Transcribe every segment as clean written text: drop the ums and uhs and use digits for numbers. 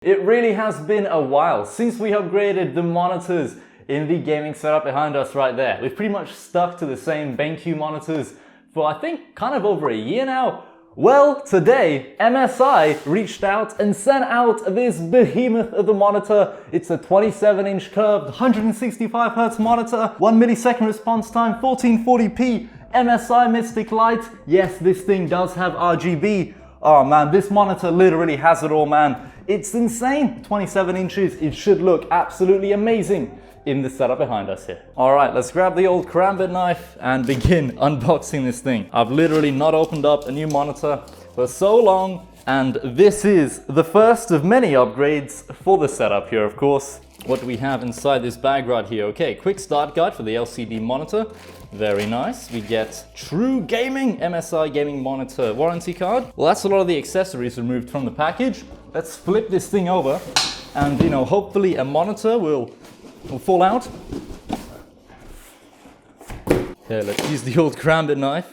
It really has been a while since we upgraded the monitors in the gaming setup behind us right there. We've pretty much stuck to the same BenQ monitors for I think kind of over a year now. Well, today MSI reached out and sent out this behemoth of a monitor. It's a 27-inch curved 165Hz monitor, 1 millisecond response time, 1440p, MSI Mystic Light. Yes, this thing does have RGB. Oh man, this monitor literally has it all, man. It's insane. 27 inches. It should look absolutely amazing in the setup behind us here. All right, let's grab the old karambit knife and begin unboxing this thing. I've literally not opened up a new monitor for so long, and this is the first of many upgrades for the setup here, of course. What do we have inside this bag right here? Okay, quick start guide for the LCD monitor. Very nice. We get true gaming MSI gaming monitor warranty card. Well, that's a lot of the accessories removed from the package. Let's flip this thing over and, hopefully a monitor will fall out. Here, let's use the old karambit knife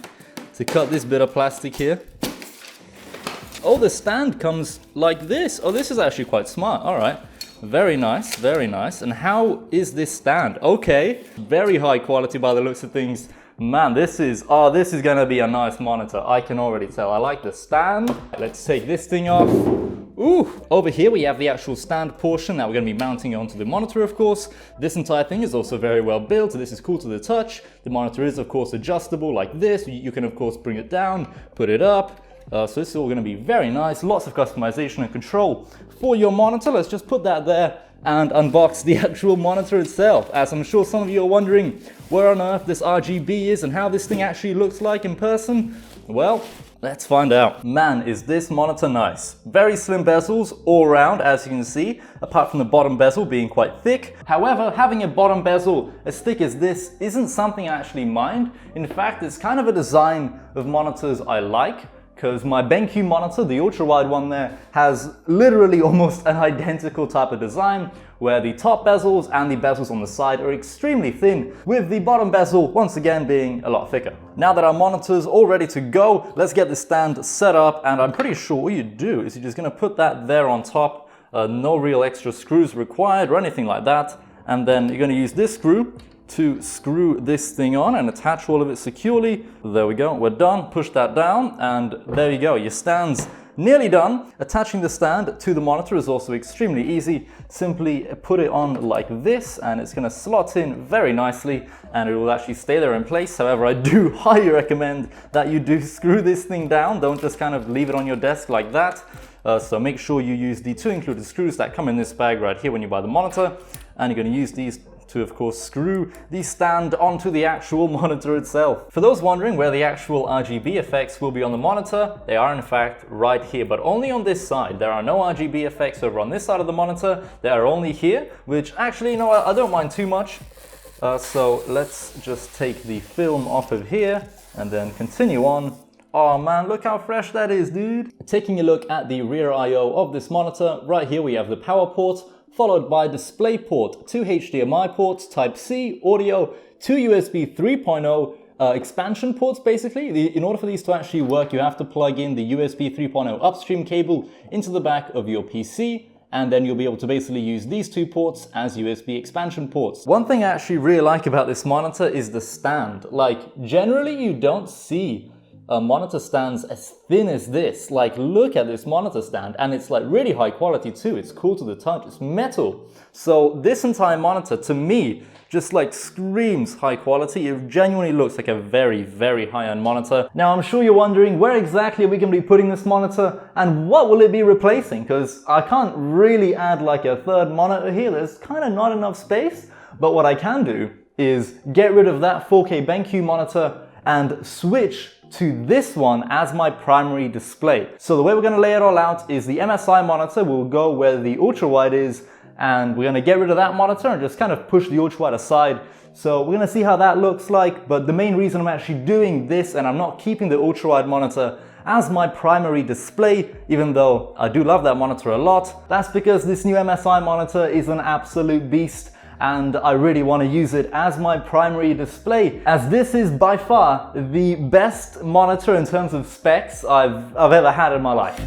to cut this bit of plastic here. Oh, the stand comes like this. Oh, this is actually quite smart. All right. Very nice, very nice. And how is this stand? Okay, very high quality by the looks of things. Man, this is gonna be a nice monitor. I can already tell. I like the stand. Let's take this thing off. Ooh, over here we have the actual stand portion that we're gonna be mounting onto the monitor, of course. This entire thing is also very well built. This is cool to the touch. The monitor is, of course, adjustable like this. You can, of course, bring it down, put it up. So this is all going to be very nice, lots of customization and control for your monitor. Let's just put that there and unbox the actual monitor itself. As I'm sure some of you are wondering where on earth this RGB is and how this thing actually looks like in person. Well, let's find out. Man, is this monitor nice. Very slim bezels all around, as you can see, apart from the bottom bezel being quite thick. However, having a bottom bezel as thick as this isn't something I actually mind. In fact, it's kind of a design of monitors I like, because my BenQ monitor, the ultra-wide one there, has literally almost an identical type of design where the top bezels and the bezels on the side are extremely thin, with the bottom bezel once again being a lot thicker. Now that our monitor's all ready to go, let's get the stand set up, and I'm pretty sure all you do is you're just going to put that there on top, no real extra screws required or anything like that, and then you're going to use this screw to screw this thing on and attach all of it securely. There we go, we're done. Push that down and there you go, your stand's nearly done. Attaching the stand to the monitor is also extremely easy. Simply put it on like this and it's going to slot in very nicely and it will actually stay there in place. However, I do highly recommend that you do screw this thing down. Don't just kind of leave it on your desk like that. So make sure you use the 2 included screws that come in this bag right here when you buy the monitor, and you're going to use these to, of course, screw the stand onto the actual monitor itself. For those wondering where the actual RGB effects will be on the monitor, they are in fact right here, but only on this side. There are no RGB effects over on this side of the monitor. They are only here, which actually, I don't mind too much. So let's just take the film off of here and then continue on. Oh man, look how fresh that is, dude. Taking a look at the rear I/O of this monitor, right here we have the power port, followed by DisplayPort, 2 HDMI ports, Type-C, audio, 2 USB 3.0 expansion ports basically. In order for these to actually work, you have to plug in the USB 3.0 upstream cable into the back of your PC, and then you'll be able to basically use these 2 ports as USB expansion ports. One thing I actually really like about this monitor is the stand. Like, generally you don't see monitor stands as thin as this. Like, look at this monitor stand, and it's like really high quality too. It's cool to the touch, it's metal. So this entire monitor to me just like screams high quality. It genuinely looks like a very, very high-end monitor. Now I'm sure you're wondering where exactly are we going to be putting this monitor and what will it be replacing, because I can't really add like a third monitor here. There's kind of not enough space, but what I can do is get rid of that 4K BenQ monitor and switch to this one as my primary display. So the way we're going to lay it all out is the MSI monitor will go where the ultra-wide is, and we're going to get rid of that monitor and just kind of push the ultra-wide aside. So we're going to see how that looks like, but the main reason I'm actually doing this and I'm not keeping the ultra-wide monitor as my primary display, even though I do love that monitor a lot, that's because this new MSI monitor is an absolute beast. And I really want to use it as my primary display, as this is by far the best monitor in terms of specs I've ever had in my life.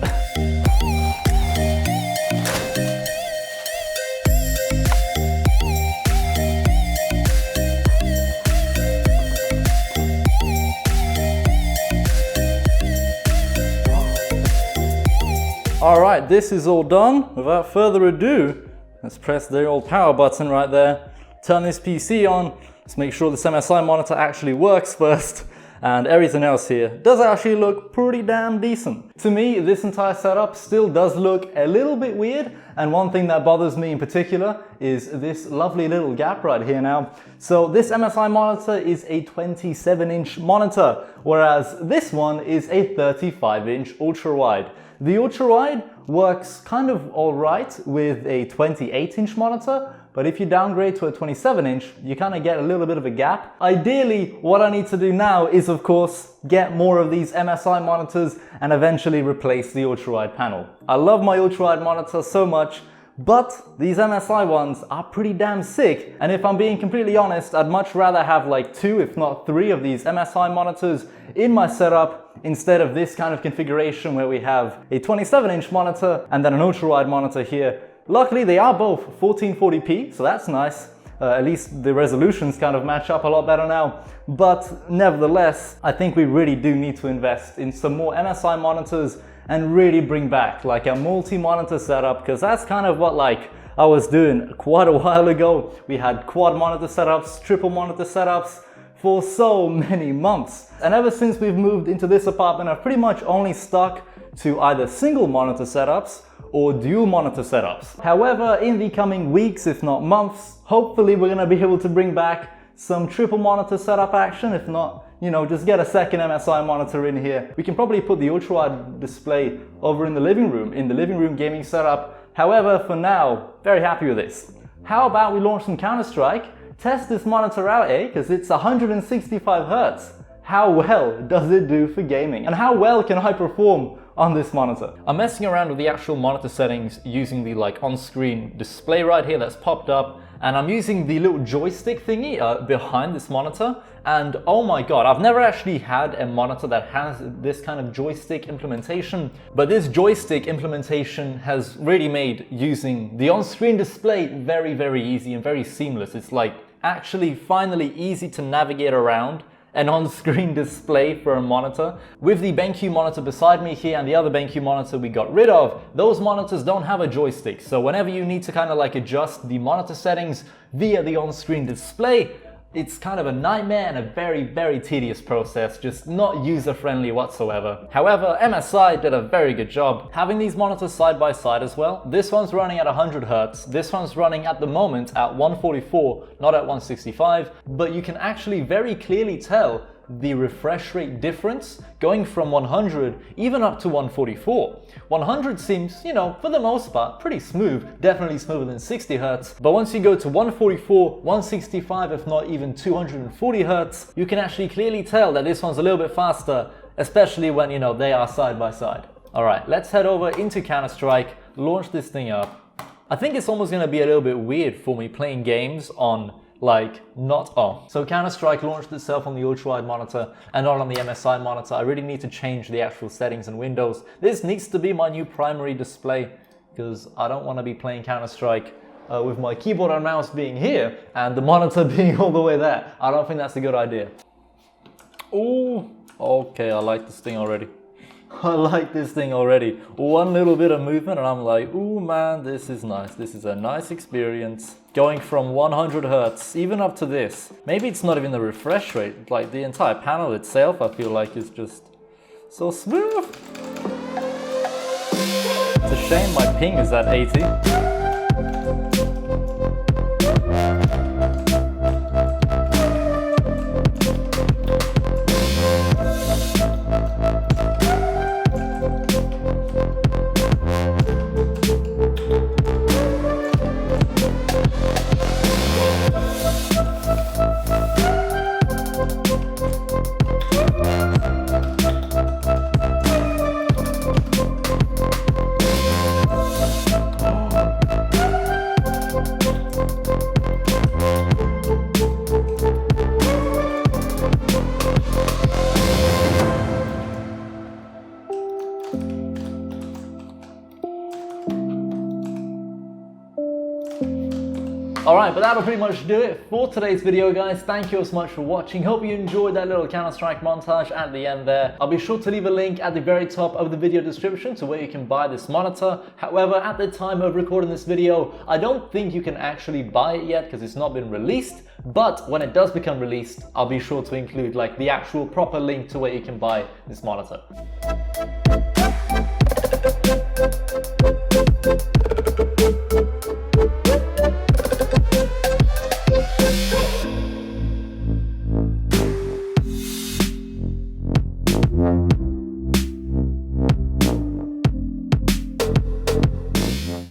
right, this is all done. Without further ado, let's press the old power button right there. Turn this PC on. Let's make sure this MSI monitor actually works first. And everything else here does actually look pretty damn decent. To me, this entire setup still does look a little bit weird, and one thing that bothers me in particular is this lovely little gap right here now. So this MSI monitor is a 27-inch monitor, whereas this one is a 35-inch ultra-wide. The ultra-wide works kind of alright with a 28-inch monitor, but if you downgrade to a 27-inch, you kind of get a little bit of a gap. Ideally, what I need to do now is, of course, get more of these MSI monitors and eventually replace the ultra-wide panel. I love my ultra-wide monitor so much, but these MSI ones are pretty damn sick. And if I'm being completely honest, I'd much rather have like 2, if not 3 of these MSI monitors in my setup instead of this kind of configuration where we have a 27-inch monitor and then an ultra-wide monitor here. Luckily, they are both 1440p, so that's nice. At least the resolutions kind of match up a lot better now. But nevertheless, I think we really do need to invest in some more MSI monitors and really bring back like a multi-monitor setup, because that's kind of what like I was doing quite a while ago. We had quad monitor setups, triple monitor setups for so many months. And ever since we've moved into this apartment, I've pretty much only stuck to either single monitor setups or dual monitor setups. However, in the coming weeks, if not months, hopefully we're gonna be able to bring back some triple monitor setup action. If not, you know, just get a second MSI monitor in here. We can probably put the ultra-wide display over in the living room gaming setup. However, for now, very happy with this. How about we launch some Counter-Strike, test this monitor out, because it's 165 Hertz. How well does it do for gaming? And how well can I perform on this monitor? I'm messing around with the actual monitor settings using the like on-screen display right here that's popped up, and I'm using the little joystick thingy behind this monitor, and oh my god, I've never actually had a monitor that has this kind of joystick implementation, but this joystick implementation has really made using the on-screen display very, very easy and very seamless. It's like actually finally easy to navigate around an on-screen display for a monitor. With the BenQ monitor beside me here and the other BenQ monitor we got rid of, those monitors don't have a joystick. So whenever you need to kind of like adjust the monitor settings via the on-screen display, it's kind of a nightmare and a very, very tedious process, just not user-friendly whatsoever. However, MSI did a very good job having these monitors side by side as well. This one's running at 100 Hz, this one's running at the moment at 144, not at 165, but you can actually very clearly tell the refresh rate difference going from 100 even up to 144. 100 seems, you know, for the most part pretty smooth, definitely smoother than 60 Hz, but once you go to 144, 165, if not even 240 Hz, you can actually clearly tell that this one's a little bit faster, especially when, you know, they are side by side. Alright, let's head over into Counter-Strike, launch this thing up. I think it's almost going to be a little bit weird for me playing games on like not on. So Counter-Strike launched itself on the ultra-wide monitor and not on the MSI monitor. I really need to change the actual settings and windows. This needs to be my new primary display because I don't want to be playing Counter-Strike with my keyboard and mouse being here and the monitor being all the way there. I don't think that's a good idea. Oh, okay, I like this thing already. I like this thing already. One little bit of movement and I'm like, ooh man, this is nice. This is a nice experience. Going from 100 Hz, even up to this. Maybe it's not even the refresh rate. Like the entire panel itself, I feel like is just so smooth. It's a shame my ping is at 80. Alright, but that'll pretty much do it for today's video, guys. Thank you so much for watching. Hope you enjoyed that little Counter-Strike montage at the end there. I'll be sure to leave a link at the very top of the video description to where you can buy this monitor. However, at the time of recording this video, I don't think you can actually buy it yet because it's not been released. But when it does become released, I'll be sure to include like the actual proper link to where you can buy this monitor.